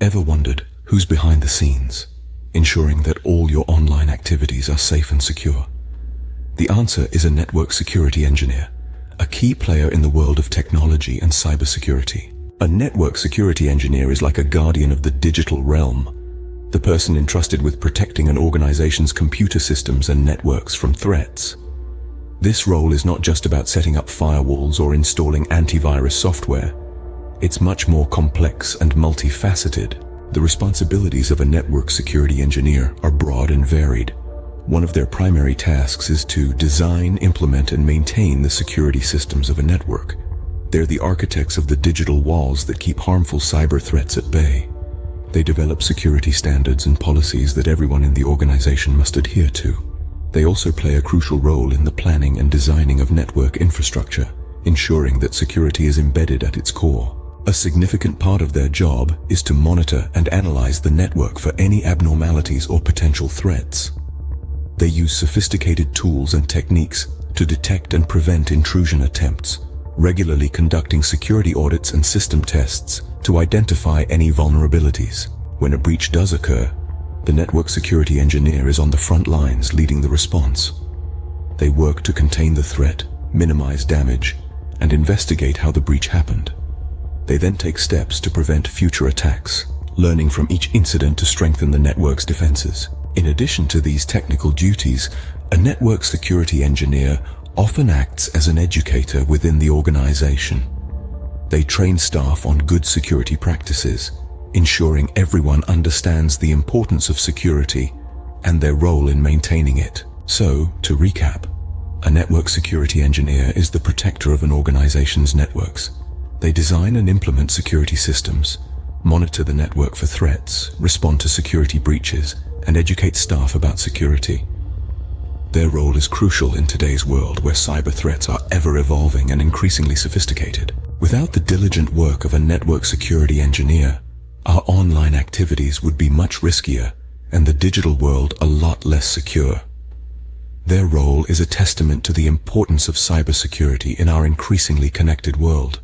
Ever wondered who's behind the scenes, ensuring that all your online activities are safe and secure? The answer is a network security engineer, a key player in the world of technology and cybersecurity. A network security engineer is like a guardian of the digital realm, the person entrusted with protecting an organization's computer systems and networks from threats. This role is not just about setting up firewalls or installing antivirus software. It's much more complex and multifaceted. The responsibilities of a network security engineer are broad and varied. One of their primary tasks is to design, implement, and maintain the security systems of a network. They're the architects of the digital walls that keep harmful cyber threats at bay. They develop security standards and policies that everyone in the organization must adhere to. They also play a crucial role in the planning and designing of network infrastructure, ensuring that security is embedded at its core. A significant part of their job is to monitor and analyze the network for any abnormalities or potential threats. They use sophisticated tools and techniques to detect and prevent intrusion attempts, regularly conducting security audits and system tests to identify any vulnerabilities. When a breach does occur, the network security engineer is on the front lines leading the response. They work to contain the threat, minimize damage, and investigate how the breach happened. They then take steps to prevent future attacks, learning from each incident to strengthen the network's defenses. In addition to these technical duties, a network security engineer often acts as an educator within the organization. They train staff on good security practices, ensuring everyone understands the importance of security and their role in maintaining it. So, to recap, a network security engineer is the protector of an organization's networks. They design and implement security systems, monitor the network for threats, respond to security breaches, and educate staff about security. Their role is crucial in today's world where cyber threats are ever evolving and increasingly sophisticated. Without the diligent work of a network security engineer, our online activities would be much riskier and the digital world a lot less secure. Their role is a testament to the importance of cybersecurity in our increasingly connected world.